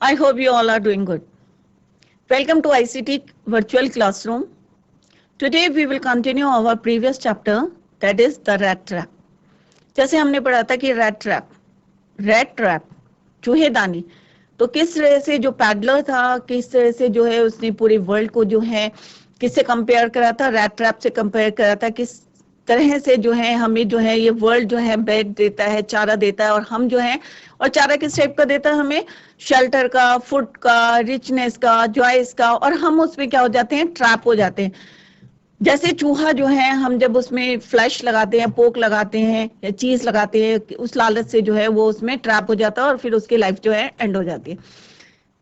I hope you all are doing good. Welcome to ICT Virtual Classroom. Today we will continue our previous chapter, that is the rat trap. जैसे हमने पढ़ा था कि rat trap, चूहेदानी, तो किस तरह से जो पैडलर था, किस तरह से जो है उसने पूरे वर्ल्ड को जो है किससे कंपेयर करा था, रैट ट्रैप से कंपेयर करा था, किस तरह से जो है हमें जो है ये वर्ल्ड जो है बेड देता है, चारा देता है, और हम जो है और चारा किस टाइप का देता है हमें, शेल्टर का, फूड का, रिचनेस का, जॉयस का, और हम उसमें क्या हो जाते हैं, ट्रैप हो जाते हैं। जैसे चूहा जो है हम जब उसमें फ्लैश लगाते हैं, पोक लगाते हैं या चीज लगाते हैं, उस लालच से जो है वो उसमें ट्रैप हो जाता है और फिर उसकी लाइफ जो है एंड हो जाती है।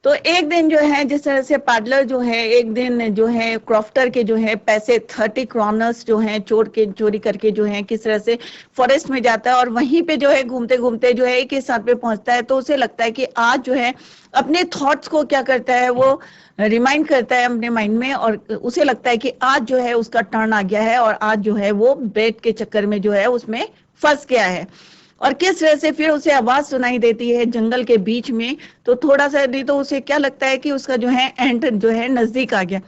तो एक दिन जो है जिस तरह से पैडलर जो है एक दिन जो है क्रॉफ्टर के जो है पैसे 30 क्रॉनर्स जो है चोरी करके जो है किस तरह से फॉरेस्ट में जाता है और वहीं पे जो है घूमते घूमते जो है एक ही साथ पे पहुंचता है। तो उसे लगता है कि आज जो है अपने थॉट्स को क्या करता है, वो रिमाइंड करता है अपने माइंड में, और उसे लगता है कि आज जो है उसका टर्न आ गया है और आज जो है वो बेड के चक्कर में जो है उसमें फंस गया है। और किस तरह से फिर उसे आवाज सुनाई देती है जंगल के बीच में, तो थोड़ा सा नहीं तो उसे क्या लगता है कि उसका जो है एंड जो है नजदीक आ गया।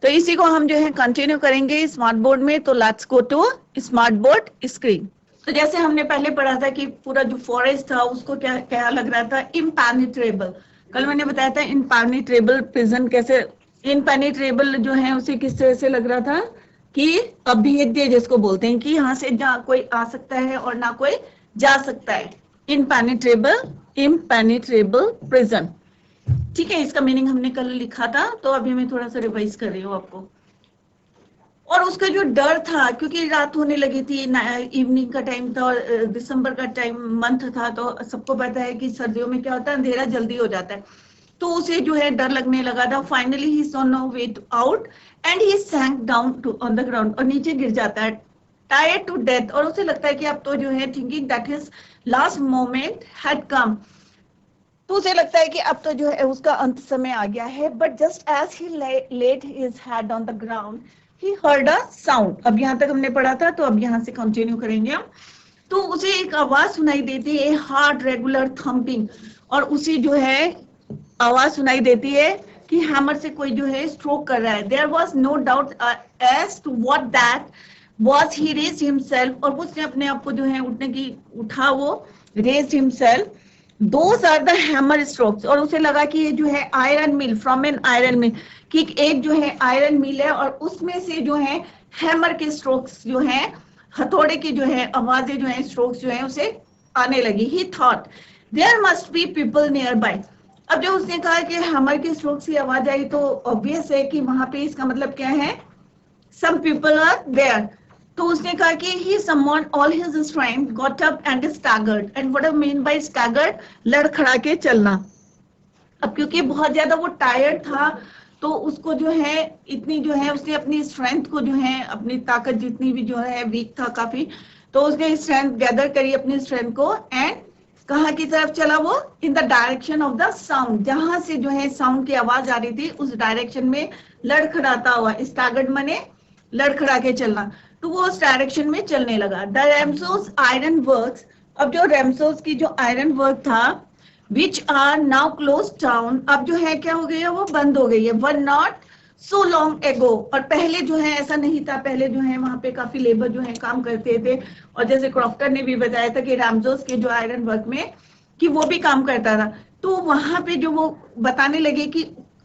तो इसी को हम जो है कंटिन्यू करेंगे स्मार्ट बोर्ड में। तो let's go to smart board screen. तो जैसे हमने पहले पढ़ा था कि पूरा जो फॉरेस्ट था उसको क्या क्या लग रहा था, इम्पेनिट्रेबल। कल मैंने बताया था इम्पेनिट्रेबल प्रिजन कैसे, इम्पेनिट्रेबल जो है उसे किस तरह से लग रहा था कि अभेद्य जिसको बोलते हैं कि यहाँ से जहाँ कोई आ सकता है और ना कोई जा सकता है। इम्पेनिट्रेबल प्रिजन, ठीक है। इसका मीनिंग हमने कल लिखा था, तो अभी मैं थोड़ा सा रिवाइज कर रही हूँ आपको। और उसका जो डर था, क्योंकि रात होने लगी थी, इवनिंग का टाइम था और दिसंबर का टाइम मंथ था, तो सबको पता है कि सर्दियों में क्या होता है, अंधेरा जल्दी हो जाता है। तो उसे जो है डर लगने लगा था। Finally he saw no way out and he sank down to on the ground, और नीचे गिर जाता है टायर्ड टू डेथ। और उसे लगता है कि अब तो जो है thinking that his last moment had come, तो उसे लगता है कि अब तो जो है उसका अंत समय आ गया है। But just as he laid his head on the ground he heard a sound. अब यहाँ तक हमने पढ़ा था, तो अब यहाँ से कंटिन्यू करेंगे हम। तो उसे एक आवाज सुनाई देती है, हार्ड रेगुलर थम्पिंग, और उसी जो है आवाज सुनाई देती है कि हैमर से कोई जो है स्ट्रोक कर रहा है। There was no doubt as to what that was. He raised himself, और उसने अपने आप को जो है उठने की उठा, वो raised himself. Those are the hammer strokes, और उसे लगा कि ये जो है iron mill, from an iron mill, कि एक जो है आयरन मिल है और उसमें से जो है हैमर के स्ट्रोक्स जो है, हथौड़े की जो है आवाजें जो है, स्ट्रोक्स जो है उसे आने लगी। He thought there must be people near by. अब जब उसने कहा कि हैमर के स्ट्रोक्स की आवाज आई, तो ऑब्वियस है कि वहां पे इसका मतलब क्या है, some people are there. तो उसने कहा कि he summoned all his strength, got up and staggered. And what I mean by staggered, लड़खड़ा के चलना। अब क्योंकि बहुत ज्यादा वो टायर्ड था, तो उसको जो है इतनी जो है उसने अपनी स्ट्रेंथ को जो है, अपनी ताकत जितनी भी जो है, वीक था काफी, तो उसने स्ट्रेंथ गैदर करी अपनी स्ट्रेंथ को, एंड कहाँ की तरफ चला वो, in the direction of the sound, जहां से जो है साउंड की आवाज आ रही थी उस डायरेक्शन में लड़खड़ाता हुआ। स्टैगर्ड मने लड़खड़ा के चलना, तो वो उस डायरेक्शन में चलने लगा। द रैमसोस आयरन वर्क्स, अब जो रैमसोस की जो आयरन वर्क था, which are now close down, अब जो है क्या हो गई है, वो बंद हो गई है। Were not so long ago, और पहले जो है ऐसा नहीं था, पहले जो है वहां पे काफी लेबर जो है काम करते थे, और जैसे क्रॉफ्टर ने भी बताया था कि रैमसोस के जो आयरन वर्क में कि वो भी काम करता था। तो वहां पे जो वो बताने लगे कि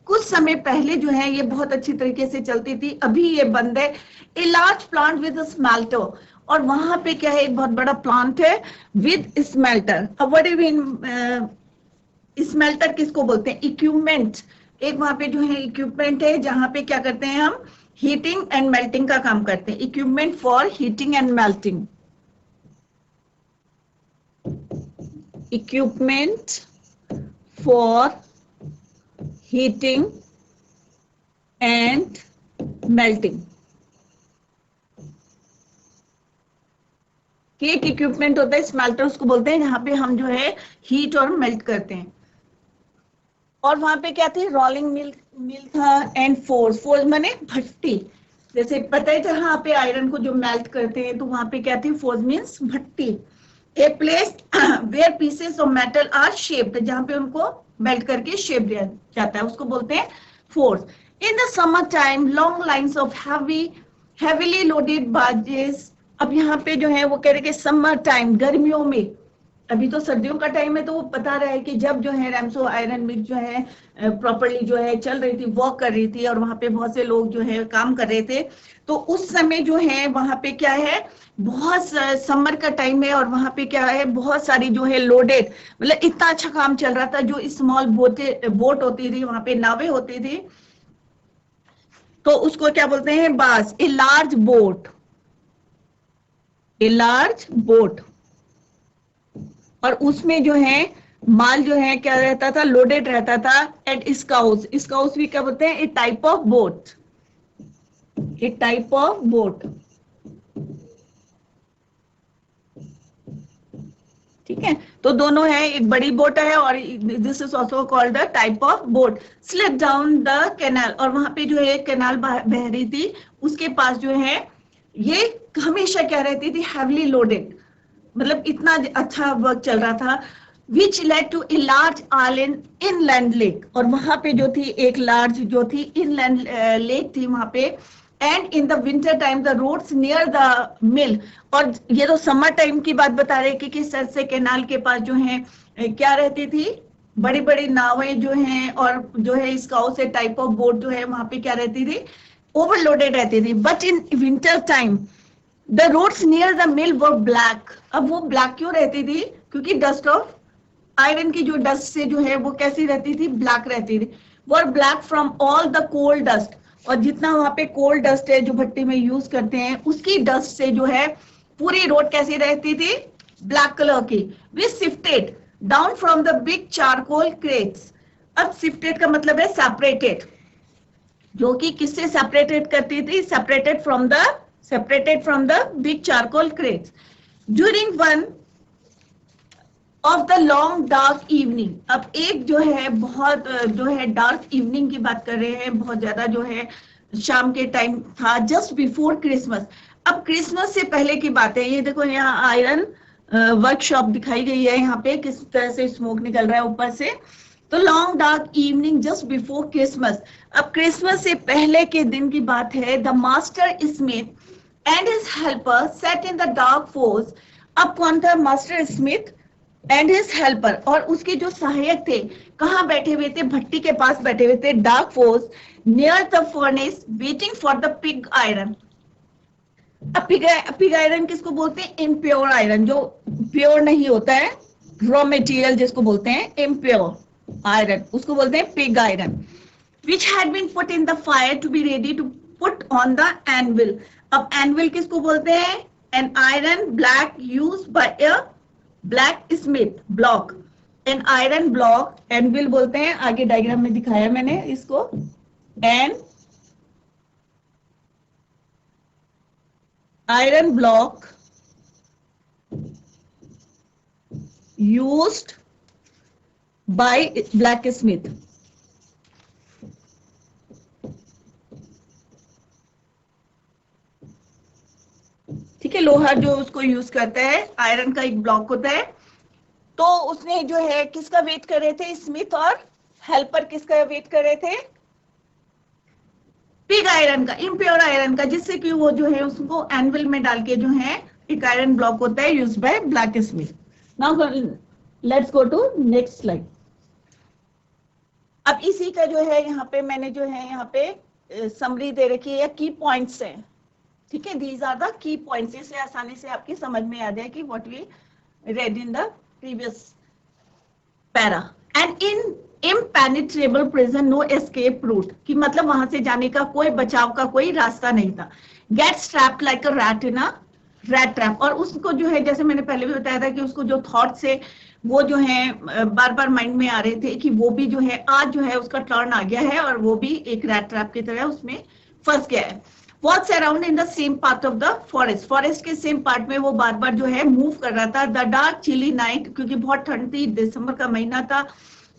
कुछ समय पहले जो है ये बहुत अच्छी तरीके से चलती थी, अभी ये बंद है। A large plant with smelter, और वहां पे क्या है, एक बहुत बड़ा प्लांट है विद स्मेल्टर। अब व्हाट डू मीन, स्मेल्टर किसको बोलते हैं, इक्विपमेंट। एक वहां पे जो है इक्विपमेंट है जहां पे क्या करते हैं हम, हीटिंग एंड मेल्टिंग का काम करते हैं। Equipment for heating and melting, equipment for heating and melting, एक इक्विपमेंट होता है स्मेल्टर उसको बोलते हैं, जहां पे हम जो है हीट और मेल्ट करते हैं। और वहां पे क्या थी, रोलिंग मिल था, एंड फोर्स माने भट्टी। जैसे पता है जहां पे आयरन को जो मेल्ट करते हैं, तो वहां पे क्या थी, फोर्स मीन्स भट्टी। A place where pieces of metal are shaped, जहां पे उनको मेल्ट करके शेप दिया जाता है, उसको बोलते हैं force. In the summer time long lines of heavily loaded barges, अब यहाँ पे जो है वो कह रहे कि समर टाइम, गर्मियों में, अभी तो सर्दियों का टाइम है, तो वो बता रहा है कि जब जो है रैमसो आयरन मिल जो है प्रॉपरली जो है चल रही थी, वर्क कर रही थी, और वहां पे बहुत से लोग जो है काम कर रहे थे, तो उस समय जो है वहां पे क्या है, बहुत समर का टाइम है, और वहां पे क्या है, बहुत सारी जो है लोडेड, मतलब इतना अच्छा काम चल रहा था, जो स्मॉल बोट होती थी, वहां पे नावें होती थी, तो उसको क्या बोलते हैं, बास, a large boat, a large boat, और उसमें जो है माल जो है क्या रहता था, लोडेड रहता था। एंड स्काउस, स्काउस भी क्या बोलते हैं, a type of boat, a type of boat, ठीक है। तो दोनों है, एक बड़ी बोट है और this is also called the type of boat. Slip down the canal, और वहां पे जो है कैनाल बह रही थी, उसके पास जो है ये हमेशा क्या रहती थी, हैवली लोडेड, मतलब इतना अच्छा वर्क चल रहा था, which led to a large island inland lake, और वहां पे जो थी एक लार्ज जो थी इनलैंड लेक थी वहां पे। And in the winter time the roads near the mill, और ये तो समर टाइम की बात बता रहे कि किस तरह से कैनाल के पास जो है क्या रहती थी, बड़ी बड़ी नावें जो हैं, और जो है स्काउ से टाइप ऑफ बोट जो है वहां पे क्या रहती थी, ओवरलोडेड रहती थी। But in winter time the roads near the mill were black, अब वो ब्लैक क्यों रहती थी, क्योंकि डस्ट ऑफ आयरन की जो डस्ट से जो है वो कैसी रहती थी, ब्लैक रहती थी। Were black from all the coal dust, और जितना वहां पे कोल्ड डस्ट है जो भट्टी में यूज करते हैं, उसकी डस्ट से जो है पूरी रोड कैसी रहती थी, ब्लैक कलर की। We shifted down from the big charcoal crates, अब शिफ्टेड का मतलब है सेपरेटेड, जो कि किससे सेपरेटेड करती थी, separated from the big charcoal crates during one of the long dark evening. अब एक जो है बहुत जो है डार्क इवनिंग की बात कर रहे हैं, बहुत ज्यादा जो है शाम के टाइम था, जस्ट बिफोर क्रिसमस। अब क्रिसमस से पहले की बात है, ये देखो यहाँ आयरन वर्कशॉप दिखाई गई है, यहाँ पे किस तरह से स्मोक निकल रहा है ऊपर से। तो long dark evening just before Christmas, अब क्रिसमस से पहले के दिन की बात है। The master Smith and his helper set in the dark force, अब कौन था, master Smith and his helper, और उसके जो सहायक थे कहाँ बैठे हुए थे, भट्टी के पास बैठे हुए थे, dark force near the furnace waiting for the pig iron. अब पिग आयरन किसको बोलते हैं, इम्प्योर आयरन, जो प्योर नहीं होता है, रॉ मटेरियल जिसको बोलते हैं इम्प्योर आयरन, उसको बोलते हैं pig iron. which had been put in the fire to be ready to put on the anvil, अब anvil किसको बोलते हैं, an iron block used by a blacksmith block, an iron block anvil बोलते हैं, आगे डायग्राम में दिखाया मैंने इसको, an iron block used by blacksmith। ठीक है, लोहा जो उसको यूज करता है, आयरन का एक ब्लॉक होता है। तो उसने जो है किसका वेट कर रहे थे, स्मिथ और हेल्पर किसका वेट कर रहे थे, पिग आयरन का, इम्प्योर आयरन का, जिससे कि वो जो है उसको एनविल में डाल के जो है एक आयरन ब्लॉक होता है use by black smith. Now let's go to next slide. अब इसी का जो है यहाँ पे मैंने जो है यहाँ पे समरी दे रखी है, की पॉइंट्स है, ठीक है, these are the key points, इससे आसानी से आपकी समझ में आ जाए कि what we read in the previous para. And in impenetrable prison no escape route, कि मतलब वहां से जाने का कोई बचाव का कोई रास्ता नहीं था। Gate trapped like a rat in a rat trap, और उसको जो है जैसे मैंने पहले भी बताया था कि उसको जो थॉट से वो जो है बार बार माइंड में आ रहे थे कि वो भी जो है आज जो है उसका टर्न आ गया है और वो भी एक रैट ट्रैप की तरह उसमें फंस गया है। What's around in the same part of the forest, forest के सेम पार्ट में वो बार बार जो है मूव कर रहा था। द डार्क चिली नाइट, क्योंकि बहुत ठंड थी, दिसंबर का महीना था,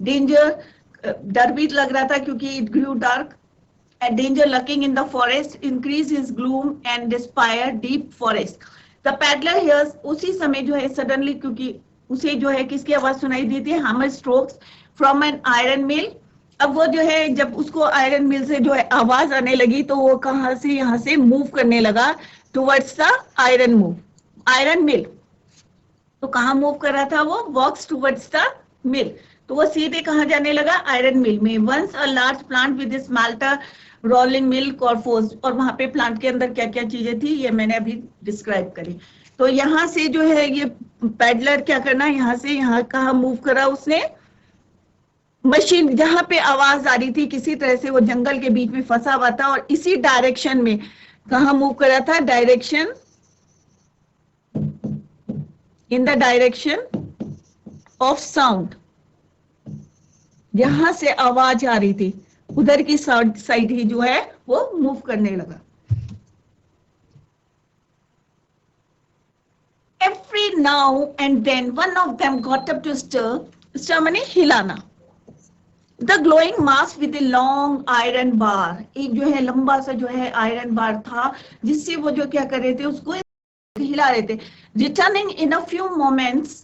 डेंजर, डर भी लग रहा था क्योंकि it grew dark, and danger lurking in the forest increase his gloom and despair deep forest. The peddler hears, उसी समय जो है सडनली, क्योंकि उसे जो है किसकी आवाज सुनाई दी थी, hammer strokes, from an iron mill. अब वो जो है जब उसको आयरन मिल से जो है आवाज आने लगी तो वो कहाँ से यहाँ से मूव करने लगा टुवर्ड्स द आयरन मिल। तो कहाँ मूव कर रहा था वो? Walks towards the mill. तो वो सीधे कहाँ जाने लगा? आयरन मिल में। Once a large plant with smelter rolling mill कॉर्फोस। और वहां पे प्लांट के अंदर क्या क्या चीजें थी ये मैंने अभी डिस्क्राइब करी। तो यहाँ से जो है ये पैडलर क्या करना, यहाँ से यहाँ कहाँ मूव करा उसने? मशीन जहां पे आवाज आ रही थी किसी तरह से वो जंगल के बीच में फंसा हुआ था और इसी डायरेक्शन में कहाँ मूव करा था? Direction, in the direction of sound. जहां से आवाज आ रही थी उधर की साइड ही जो है वो मूव करने लगा। Every now and then one of them got up to stir माने हिलाना। The glowing mass with a long iron bar, एक जो है लंबा सा जो है आयरन बार था जिससे वो जो क्या कर रहे थे उसको हिला रहे थे। Returning in a few moments,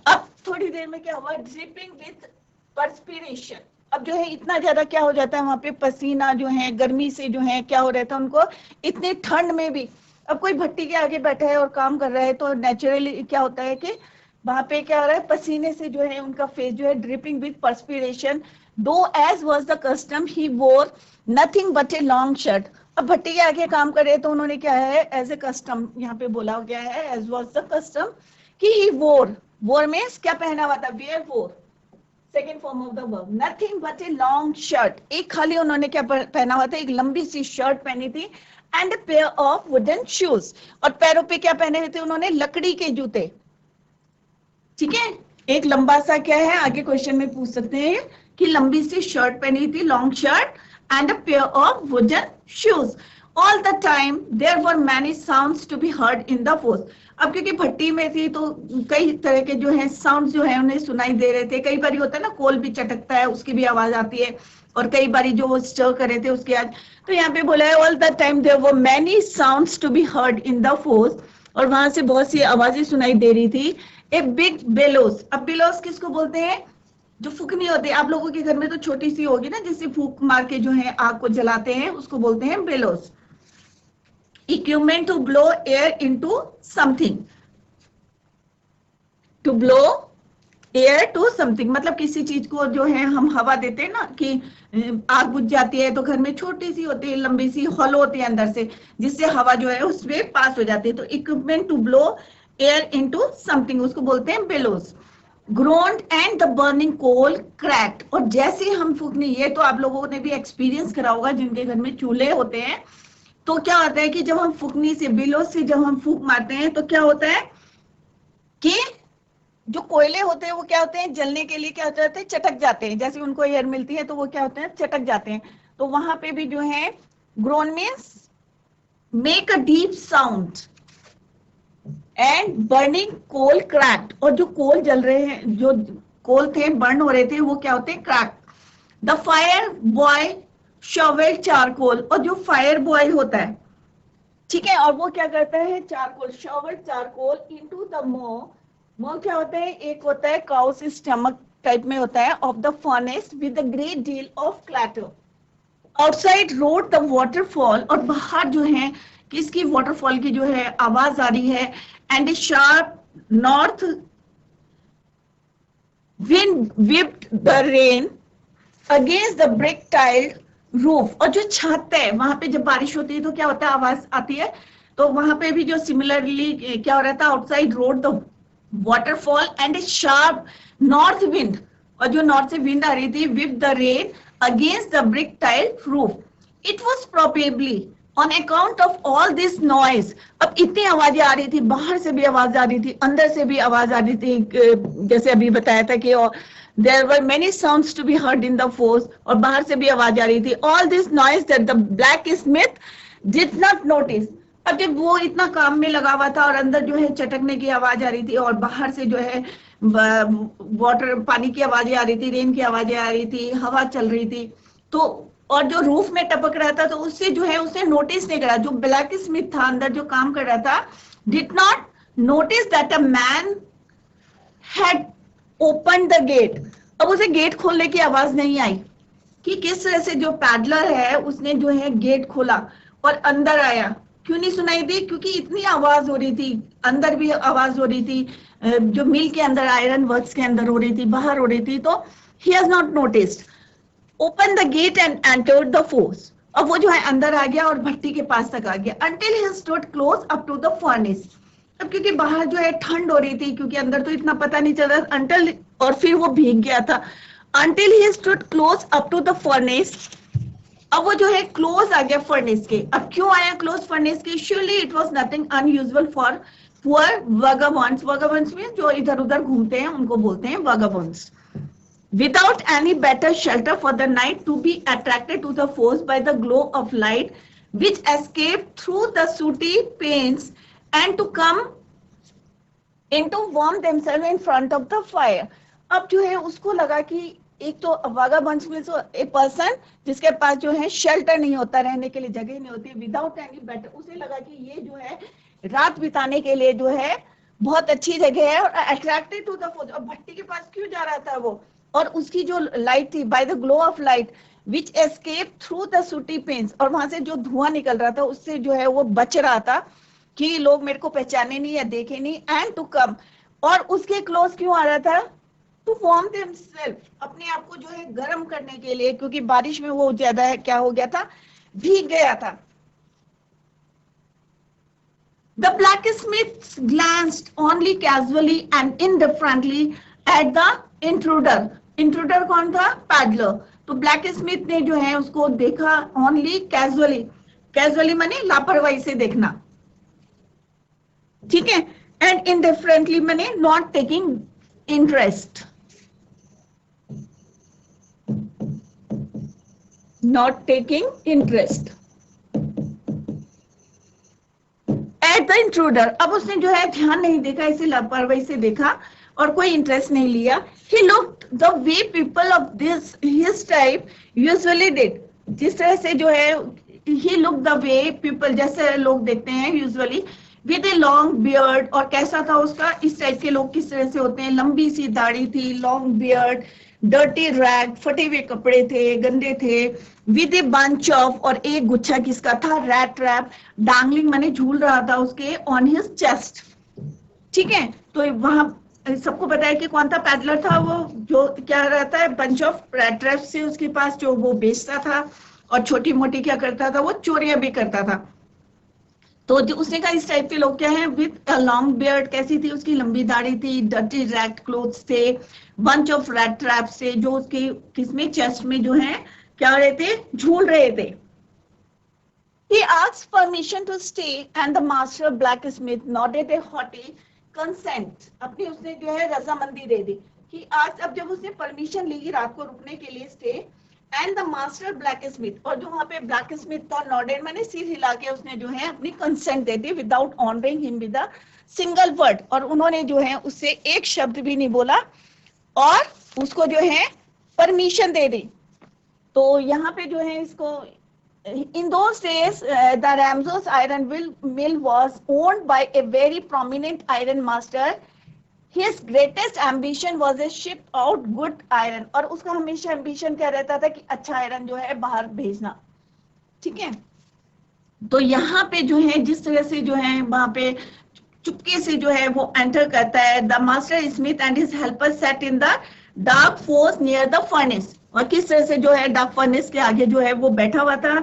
अब थोड़ी देर में क्या हुआ? Dripping with perspiration। अब जो है इतना ज्यादा क्या हो जाता है वहां पे पसीना जो है गर्मी से जो है क्या हो रहा था उनको, इतने ठंड में भी। अब कोई भट्टी के आगे बैठा है और काम कर रहा है तो नेचुरली क्या होता है कि वहां पे क्या हो रहा है? पसीने से जो है उनका फेस जो है ड्रिपिंग विद पर्सपिरेशन। दो एज वाज द कस्टम ही वोर nothing but a long shirt. अब भट्टी के आगे काम कर रहे हैं तो उन्होंने क्या है एज ए कस्टम यहाँ पे बोला गया है एज वाज द कस्टम कि ही वोर मींस क्या पहना हुआ था? वेयर वोर, second form of the verb, nothing but a long shirt. एक खाली उन्होंने क्या पहना हुआ था? एक लंबी सी शर्ट पहनी थी। And pair of wooden shoes, और पैरों पे क्या पहने हुए थे उन्होंने? लकड़ी के जूते। ठीक है, एक लंबा सा क्या है आगे क्वेश्चन में पूछ सकते हैं कि लंबी सी शर्ट पहनी थी, long shirt, and a pair of wooden shoes. All the time there were many sounds to be heard in the force. अब क्योंकि भट्टी में थी तो कई तरह के जो है साउंड जो है उन्हें सुनाई दे रहे थे। कई बार होता है ना कोल भी चटकता है उसकी भी आवाज आती है, और कई बार जो वो स्टर कर रहे थे उसकी आज। तो यहाँ पे बोला है all the time there were many sounds to be heard in the force, और वहां से बहुत सी आवाजें सुनाई दे रही थी। A big bellows. अब बेलोस किसको बोलते हैं? जो फूकनी होती है। आप लोगों के घर में तो छोटी सी होगी ना जिससे फूक मार के जो है आग को जलाते हैं, उसको बोलते हैं bellows. Equipment to blow air into something, to blow air to something मतलब किसी चीज को जो है हम हवा देते हैं ना कि आग बुझ जाती है तो घर में छोटी सी होती है लंबी सी हॉल होती है अंदर से जिससे हवा जो है उसमें पास हो जाती है। तो equipment to blow air into something उसको बोलते हैं bellows. Groaned and the burning coal cracked, और जैसे हम फूकने, ये तो आप लोगों ने भी एक्सपीरियंस करा होगा जिनके घर में चूल्हे होते हैं। तो क्या होता है कि जब हम फूकनी से बिलोस से जब हम फूक मारते हैं तो क्या होता है कि जो कोयले होते हैं वो क्या होते हैं? जलने के लिए क्या होते हैं? चटक जाते हैं। जैसे उनको एयर मिलती है तो वो क्या होते हैं? चटक जाते हैं। तो वहां पे भी जो है groan means make a deep sound and burning coal cracked, और जो कोल जल रहे हैं जो कोल थे बर्न हो रहे थे वो क्या होते हैं? Crack. The fire boy shovel charcoal, और जो फायर बॉय होता है ठीक है और वो क्या करता है? Charcoal, shovel charcoal into the मो क्या होता है? एक होता है काउस स्टमक टाइप में होता है of the furnace with a great deal of clatter. Outside road the waterfall, और बाहर जो है किसकी वाटरफॉल की जो है आवाज आ रही है। And A sharp north wind whipped the rain against the brick tiled roof, और जो छत है वहां पे जब बारिश होती है तो क्या होता है? आवाज आती है। तो वहां पे भी जो सिमिलरली क्या हो रहा था? Outside road the waterfall and A sharp north wind, और जो नॉर्थ से विंड आ रही थी with the rain against the brick tile roof. It was probably on account of all this noise. अब इतनी आवाजें आ रही थी, बाहर से भी आवाज आ रही थी, अंदर से भी आवाज आ रही थी, जैसे अभी बताया था कि there were many sounds to be heard in the force, और बाहर से भी आवाज आ रही थी। all this noise that the blacksmith did not notice। अब जब वो इतना काम में लगा हुआ था और अंदर जो है चटकने की आवाज आ रही थी और बाहर से जो है वाटर पानी की आवाजें आ रही थी, रेन की आवाजें आ रही थी, हवा चल रही थी, तो और जो रूफ में टपक रहा था तो उससे जो है उसने नोटिस नहीं करा। जो ब्लैक स्मिथ था अंदर जो काम कर रहा था did not notice that a man had open the gate. अब उसे गेट खोलने की आवाज नहीं आई कि किस तरह से जो पैडलर है उसने जो है गेट खोला और अंदर आया। क्यों नहीं सुनाई दी? क्योंकि इतनी आवाज हो रही थी, अंदर भी आवाज हो रही थी, जो मिल के अंदर, आयरन वर्क्स के अंदर हो रही थी, बाहर हो रही थी। तो he has not noticed, open the gate and entered the force. अब वो जो है अंदर आ गया और भट्टी के पास तक आ गया। Until he stood close up to the furnace. अब क्योंकि बाहर जो है ठंड हो रही थी, क्योंकि अंदर तो इतना पता नहीं चल रहा, अंटिल, और फिर वो भीग गया था। Until he stood close up to the furnace. अब वो जो है क्लोज आ गया फर्नेस के। अब क्यों आया क्लोज फर्नेस के? Surely it was nothing unusual for poor vagabonds. Vagabonds में जो इधर उधर घूमते हैं उनको बोलते हैं वगाबॉन्ड्स। Without any better shelter for the night, to be attracted to the force by the glow of light which escaped through the sooty panes and to come in to warm themselves in front of the fire. अब जो है उसको लगा कि एक तो वागाबॉन्ड्स में तो ए पर्सन जिसके पास जो है शेल्टर नहीं होता, रहने के लिए जगह नहीं होती, विदाउट एनी बेटर, उसे लगा कि ये जो है रात बिताने के लिए जो है बहुत अच्छी जगह है, और अट्रैक्टेड टू द फोर्स। और भट्टी के पास क्यों जा रहा था वो? और उसकी जो लाइट थी, by the glow of light which escape through the sooty panes, और वहां से जो धुआं निकल रहा था उससे जो है वो बच रहा था कि लोग मेरे को पहचाने नहीं या देखे नहीं। एंड टू कम, और उसके क्लोज क्यों आ रहा था? टू वार्म देमसेल्फ, अपने आप को जो है गर्म करने के लिए, क्योंकि बारिश में वो ज्यादा है क्या हो गया था, भीग गया था। The blacksmith glanced only casually and indifferently at the intruder. Intruder कौन था? पैडलर। तो ब्लैक स्मिथ ने जो है उसको देखा ओनली कैजुअली। कैजुअली माने लापरवाही से देखना, ठीक है। एंड इनडिफरेंटली माने not taking interest, not taking interest at the intruder. अब उसने जो है ध्यान नहीं देखा, इसे लापरवाही से देखा और कोई इंटरेस्ट नहीं लिया। He looked the way people of this his type usually did. जिस तरह से जो है he looked the way people, जैसे लोग देखते हैं usually, with a long beard। और कैसा था उसका? इस टाइप के लोग किस तरह से होते हैं? लंबी सी दाढ़ी थी, लॉन्ग बियर्ड, डर्टी रैग, फटे हुए कपड़े थे, गंदे थे, विद ए बंच ऑफ, और एक गुच्छा किसका था? रैट ट्रैप, डांगलिंग माने झूल रहा था उसके, ऑन हिज चेस्ट, ठीक है। तो वहां सबको पता है कि कौन था? पैडलर था वो, जो क्या रहता है, बंच ऑफ रैट ट्रैप से उसके पास, जो वो बेचता था, और छोटी मोटी क्या करता था, वो चोरियां भी करता था। तो जो उसने कहा इस टाइप के लोग क्या है? विद अ लॉन्ग बियर्ड, कैसी थी उसकी? लंबी दाढ़ी थी, डर्टी रैट क्लोथ्स थे, बंच ऑफ रैट ट्रैप से, जो उसके किसमें? चेस्ट में जो है क्या हो रहे थे? झूल रहे थे। He asked permission to stay and the master blacksmith nodded a hearty consent. अपनी उसने जो है रजामंदी दे दी कि आज, अब जब उसने परमिशन ली रात को रुकने के लिए, stay, and the master blacksmith, और जो वहां पे ब्लैकस्मिथ था, नॉडेड मैंने सिर हिला के उसने जो है अपनी consent they the, without honouring him with a single word. और उन्होंने जो है उससे एक शब्द भी नहीं बोला और उसको जो है परमिशन दे दी। तो यहाँ पे जो है इसको, in those days the Ramsos iron mill was owned by a very prominent iron master. His greatest ambition was a ship out good iron, और उसका हमेशा एम्बिशन क्या रहता था कि अच्छा आयरन जो है बाहर भेजना, ठीक है। तो यहाँ पे जो है जिस तरह से जो है वहां पे चुपके से जो है वो एंटर करता है, the master Smith and his helper set in the dark force near the furnace, और किस तरह से जो है डार्क फर्नेस के आगे जो है वो बैठा हुआ था।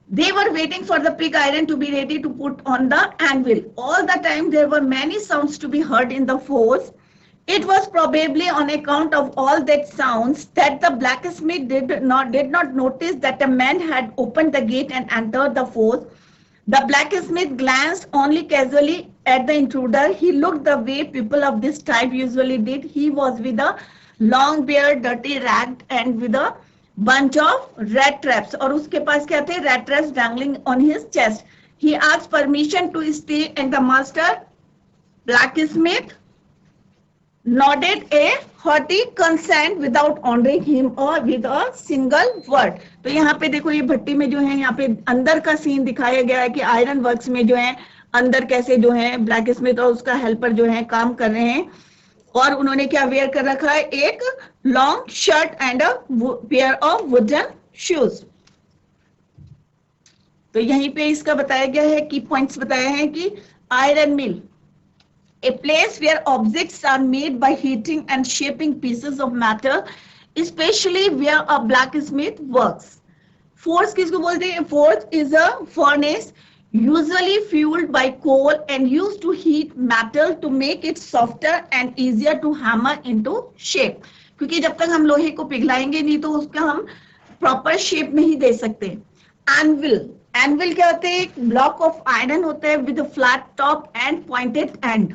They were waiting for the pig iron to be ready to put on the anvil. All the time there were many sounds to be heard in the force. It was probably on account of all that sounds that the blacksmith did not notice that a man had opened the gate and entered the force. The blacksmith glanced only casually at the intruder. He looked the way people of this type usually did. He was with a long beard, dirty ragged, and with a bunch of rat traps, और उसके पास क्या थे? rat traps dangling on his chest. He asked permission to stay and the master blacksmith nodded a hearty consent without honoring him or with a single word. तो यहाँ पे देखो ये भट्टी में जो है यहाँ पे अंदर का सीन दिखाया गया है कि आयरन वर्क्स में जो है अंदर कैसे जो है ब्लैक स्मिथ और उसका हेल्पर जो है काम कर रहे हैं, और उन्होंने क्या वेयर कर रखा है, एक long shirt and a pair of wooden shoes. तो यहीं पे इसका बताया गया है, की पॉइंट्स बताए हैं कि iron mill, a place where objects are made by heating and shaping pieces of matter, especially where a blacksmith works. Forge किसको बोलते हैं? Forge is a furnace usually fueled by coal and used to heat metal to make it softer and easier to hammer into shape. क्योंकि जब तक हम लोहे को पिघलाएंगे नहीं तो उसका हम प्रॉपर शेप नहीं दे सकते। एनविल, एनविल क्या होता है? एक ब्लॉक ऑफ आयरन होता है with flat top and pointed and,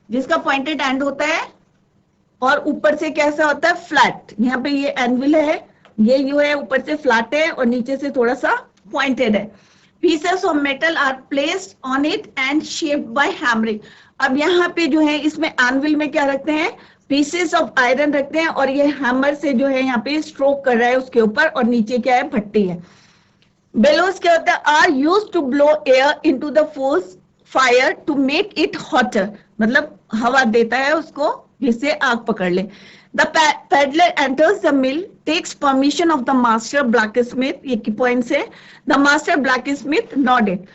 जिसका पॉइंटेड एंड होता है और ऊपर से कैसा होता है? फ्लैट। यहाँ पे ये एनविल है, ये जो है ऊपर से फ्लैट है और नीचे से थोड़ा सा पॉइंटेड है। Pieces of metal are placed on it and shaped by hammering. अब यहाँ पे जो है इसमें एनविल में क्या रखते हैं? पीसेस ऑफ आयरन रखते हैं और ये हैमर से जो है यहाँ पे स्ट्रोक कर रहा है उसके ऊपर, और नीचे क्या है? भट्टी है। बेलोस क्या होता है? Are used to blow air into the force fire to make it hotter, मतलब हवा देता है उसको जिससे आग पकड़ ले। The peddler enters the mill, takes permission of the master blacksmith, ये की पॉइंट्स है। द मास्टर ब्लैकस्मिथ नॉडेड,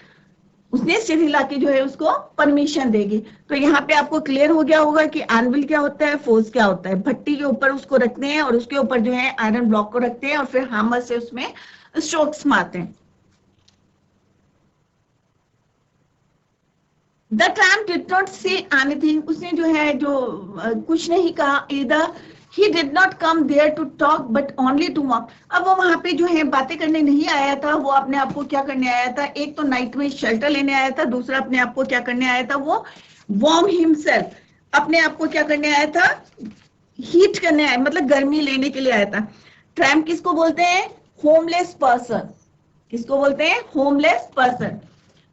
उसने सिर हिला के जो है उसको परमिशन देगी। तो यहाँ पे आपको क्लियर हो गया होगा कि एनविल क्या होता है, फोर्स क्या होता है। भट्टी के ऊपर उसको रखते हैं और उसके ऊपर जो है आयरन ब्लॉक को रखते हैं और फिर हैमर से उसमें स्ट्रोक्स मारते हैं। The tramp did not say anything. उसने जो है जो कुछ नहीं कहा। Either he did not come there to talk but only to walk. अब वो वहां पे जो है बातें करने नहीं आया था, वो अपने आप को क्या करने आया था? एक तो नाइट में शेल्टर लेने आया था, दूसरा अपने आप को क्या करने आया था? वो वार्म हिमसेल्फ, अपने आप को क्या करने आया था? हीट करने आया, मतलब गर्मी लेने के लिए आया था। ट्रैम्प किसको बोलते हैं? Homeless person. किसको बोलते हैं? Homeless person.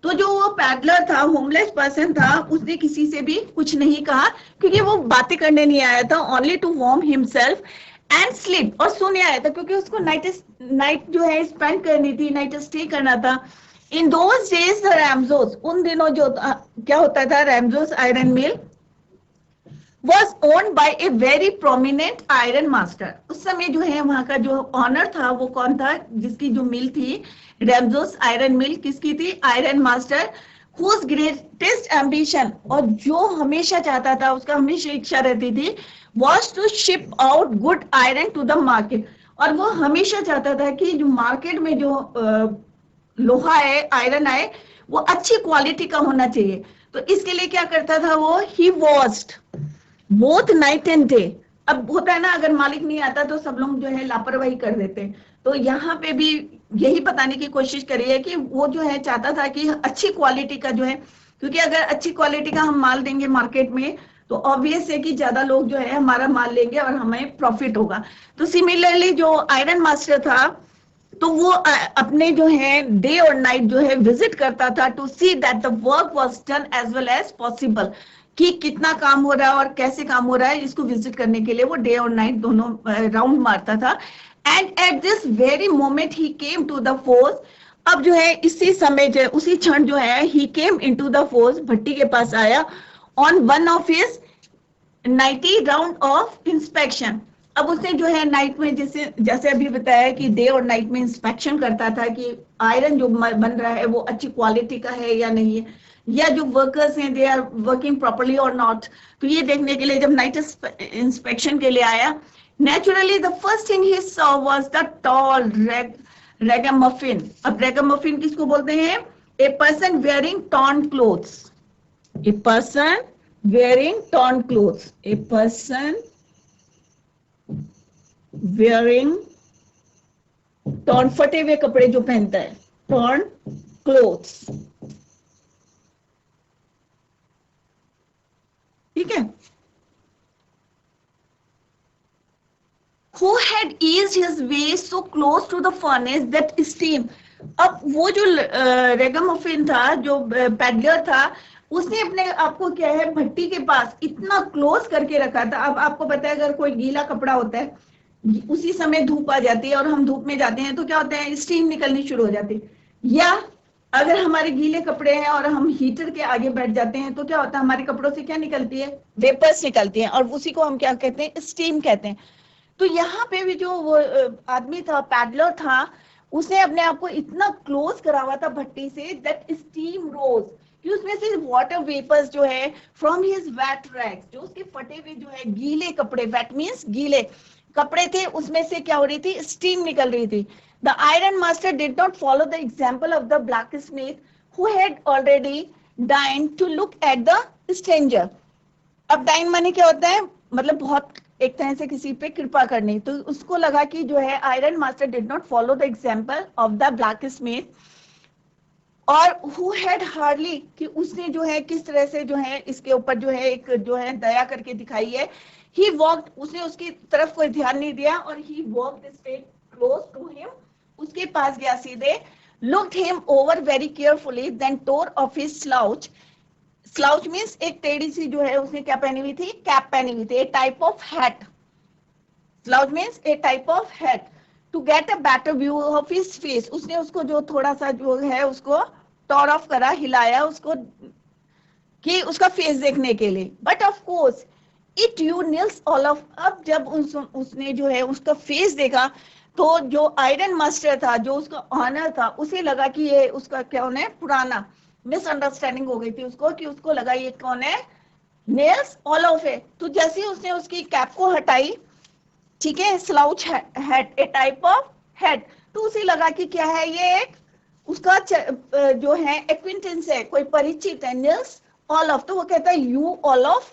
तो जो वो पैडलर था, होमलेस पर्सन था, उसने किसी से भी कुछ नहीं कहा क्योंकि वो बातें करने नहीं आया था। Only to warm himself and sleep, और सोने आया था क्योंकि उसको नाइट जो है स्पेंड करनी थी, नाइट स्टे करना था। In those days the Ramsjo, उन दिनों जो क्या होता था? Ramsjo iron mill was owned by a very prominent iron master. उस समय जो है वहां का जो ऑनर था वो कौन था? जिसकी जो मिल थी रैमजोस आयरन मिल, किसकी थी? Iron master. whose greatest ambition, और जो हमेशा चाहता था, उसका हमेशा इच्छा रहती थी, was to ship out good iron to the market. और वो हमेशा चाहता था कि जो मार्केट में जो लोहा है, आयरन है, वो अच्छी क्वालिटी का होना चाहिए। तो इसके लिए क्या करता था वो? He watched both night and day. अब होता है ना, अगर मालिक नहीं आता तो सब लोग जो है लापरवाही कर देते हैं। तो यहाँ पे भी यही बताने की कोशिश करी है कि वो जो है चाहता था कि अच्छी क्वालिटी का जो है, क्योंकि अगर अच्छी क्वालिटी का हम माल देंगे मार्केट में तो ऑब्वियस है कि ज्यादा लोग जो है हमारा माल लेंगे और हमें प्रॉफिट होगा। तो सिमिलरली जो आयरन मास्टर था, तो वो अपने जो है डे और नाइट जो है विजिट करता था to see that the work was done as well as possible, कि कितना काम हो रहा है और कैसे काम हो रहा है, इसको विजिट करने के लिए वो डे और नाइट दोनों राउंड मारता था। And at this very moment he came to the force. अब जो है इसी समय जो उसी क्षण जो है he came into the force, भट्टी के पास आया on one of his nightly round of inspection. अब उसने जो है नाइट में जैसे अभी बताया कि डे और नाइट में इंस्पेक्शन करता था कि आयरन जो बन रहा है वो अच्छी क्वालिटी का है या नहीं है, या जो वर्कर्स हैं दे आर वर्किंग प्रॉपर्ली और नॉट। तो ये देखने के लिए जब नाइट इंस्पेक्शन के लिए आया, naturally the first thing he saw was the tall ragamuffin. अब रैगामफिन किसको बोलते हैं? A person wearing torn clothes, a person wearing torn clothes, a person wearing torn, फटे हुए कपड़े जो पहनता है, टॉर्न क्लोथ्स। ठीक है। Who had eased his way so close to the furnace that steam. अब वो जो रेगामफिन था, जो पैडलर था, उसने अपने आपको क्या है भट्टी के पास इतना क्लोज करके रखा था। अब आपको पता है अगर कोई गीला कपड़ा होता है, उसी समय धूप आ जाती है और हम धूप में जाते हैं तो क्या होता है? स्टीम निकलनी शुरू हो जाती है। या अगर हमारे गीले कपड़े हैं और हम हीटर के आगे बैठ जाते हैं तो क्या होता है, हमारे कपड़ों से क्या निकलती है, वेपर्स निकलती हैं, और उसी को हम क्या कहते हैं, स्टीम कहते हैं। तो यहाँ पे भी जो वो आदमी था, पैडलर था, उसने अपने आप को इतना क्लोज करा हुआ था भट्टी से दैट स्टीम रोज, कि उसमें से वाटर वेपर्स जो है फ्रॉम हिज वेट रैक्स, जो उसके फटे हुए जो है गीले कपड़े, वेट मींस गीले कपड़े थे, उसमें से क्या हो रही थी, स्टीम निकल रही थी। The iron master did not follow the example of the blacksmith who had already deigned to look at the stranger. अब डाइन माने क्या होता है, मतलब बहुत एक तरह से किसी पे कृपा करनी। तो उसको लगा कि जो है iron master did not follow the example of the blacksmith, और हु हैड हार्डली, कि उसने जो है किस तरह से जो है इसके ऊपर जो है एक जो है दया करके दिखाई है। ही वॉक्ड, उसने उसकी तरफ कोई ध्यान नहीं दिया, और he walked straight close to him, उसके पास गया सीधे, looked him over very carefully, then tore off his slouch. Slouch means एक टेढ़ी सी जो है उसने क्या पहनी हुई थी, कैप पहनी हुई थी, a type of hat. Slouch means a type of hat, to get a better view of his face. उसने उसको जो थोड़ा सा जो है उसको टॉर ऑफ करा, हिलाया उसको, कि उसका फेस देखने के लिए। But of course it you Niels all of, अब जब उसने जो है उसका फेस देखा, तो जो आयरन मास्टर था, जो उसका ऑनर था, उसे लगा कि ये उसका क्या है, पुराना मिसअंडरस्टैंडिंग हो गई थी उसको, कि उसको लगा ये कौन है, नेल्स ऑल ऑफ है। तो जैसे ही उसने उसकी कैप को हटाई, ठीक है, slouch hat, A type of hat, तो उसे लगा कि क्या है, ये एक उसका जो है एक्विंटेंस है, कोई परिचित है, नेल्स ऑल ऑफ, तो वो कहता है यू ऑल ऑफ।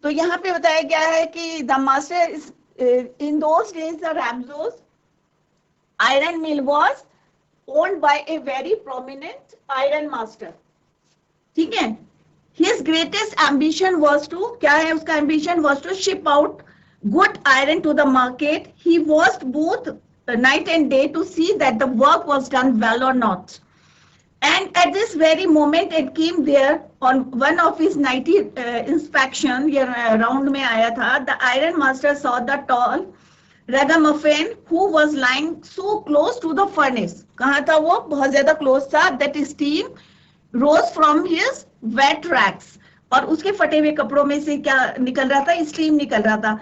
तो यहाँ पे बताया गया है कि the master in those days the Ramsjo iron mill was owned by a very prominent iron master, ठीक है। His greatest ambition was to, क्या है उसका ambition, was to ship out good iron to the market. He watched both night and day to see that the work was done well or not. And at this very moment it came there on one of his nightly inspection, ये round में आया था, the iron master saw the tall ragamuffin who was lying so close to the furnace. कहाँ था वो, बहुत ज्यादा close था, that steam rose from his wet rags, और उसके फटे हुए कपड़ों में से क्या निकल रहा था, स्टीम निकल रहा था।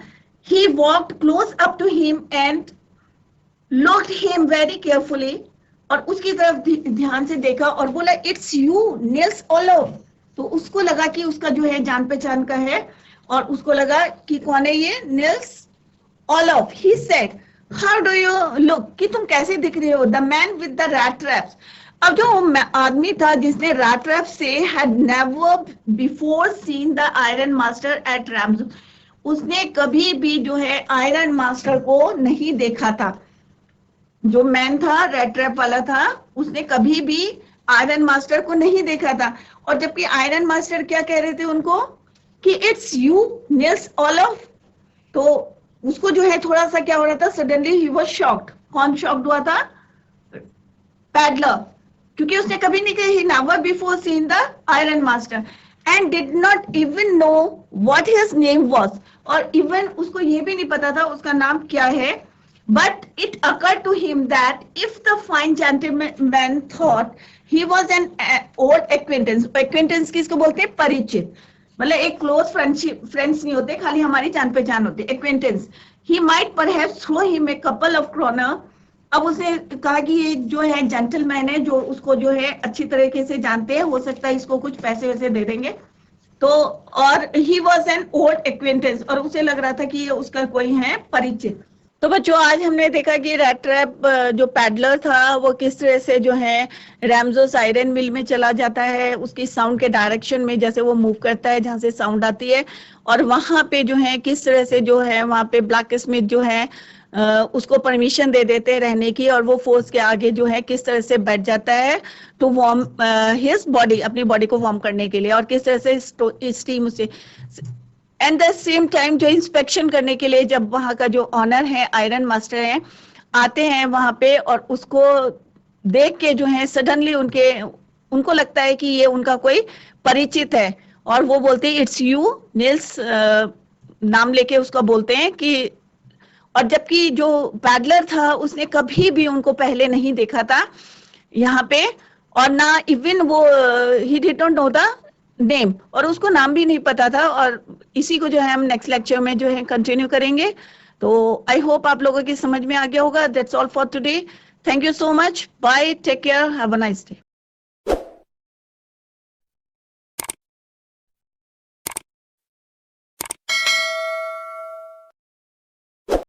He walked close up to him and looked him very carefully, और उसकी तरफ ध्यान से देखा और बोला, इट्स यू नील्स ओलोफ। तो उसको लगा कि उसका जो है जान पहचान का है, और उसको लगा कि कौन है ये, Nils Olof. He said, how do you look, कि तुम कैसे दिख रहे हो, the man with the rat traps. अब जो आदमी था जिसने रैट ट्रैप से had never before seen the iron master at Rams, उसने कभी भी जो है आयरन मास्टर को नहीं देखा था। जो मैन था, रेड ट्रैप वाला था, उसने कभी भी आयरन मास्टर को नहीं देखा था। और जबकि आयरन मास्टर क्या कह रहे थे उनको, कि इट्स यू नील्स ओलोफ। तो उसको जो है थोड़ा सा क्या हो रहा था, सडनली ही वाज शॉक्ड। कौन शॉक्ड हुआ था, पैडलर, क्योंकि उसने कभी नहीं कही, he never before seen the iron master and did not even know what his name was, और इवन उसको ये भी नहीं पता था उसका नाम क्या है। But it occurred to him that if the fine gentleman thought he was an old acquaintance, acquaintance किसको बोलते हैं, परिचित, मतलब एक क्लोज फ्रेंड्स नहीं होते, खाली हमारी जान पहचान होती है, acquaintance. He might perhaps throw him a couple of kroner. अब उसने कहा कि ये जो है जेंटलमैन है, जो उसको जो है अच्छी तरीके से जानते हैं, हो सकता है इसको कुछ पैसे वैसे दे देंगे। तो और he was an old acquaintance, और उसे लग रहा था कि ये उसका कोई है परिचित। तो बच्चों, आज हमने देखा कि रैट ट्रैप जो पैडलर था वो किस तरह से जो है रैमजोस आयरन मिल में चला जाता है, उसकी साउंड के डायरेक्शन में जैसे वो मूव करता है जहां से साउंड आती है, और वहां पे जो है किस तरह से जो है वहां पे ब्लैक स्मिथ जो है उसको परमिशन दे देते हैं रहने की, और वो फोर्स के आगे जो है किस तरह से बैठ जाता है टू वार्म हिज बॉडी, अपनी बॉडी को वार्म करने के लिए, और किस तरह से स्टीम उसे एंड द सेम टाइम जो इंस्पेक्शन करने के लिए जब वहां का जो ऑनर है, आयरन मास्टर है, आते हैं वहां पे, और उसको देख के जो है सडनली उनको लगता है कि ये उनका कोई परिचित है, और वो बोलते हैं इट्स यू नील्स, नाम लेके उसका बोलते हैं कि, और जबकि जो पैडलर था उसने कभी भी उनको पहले नहीं देखा था यहाँ पे, और ना इवन वो he did not know the name, और उसको नाम भी नहीं पता था। और इसी को जो है हम नेक्स्ट लेक्चर में जो है कंटिन्यू करेंगे। तो आई होप आप लोगों की समझ में आ गया होगा। That's all for today. Thank you so much. Bye, take care, have a nice day.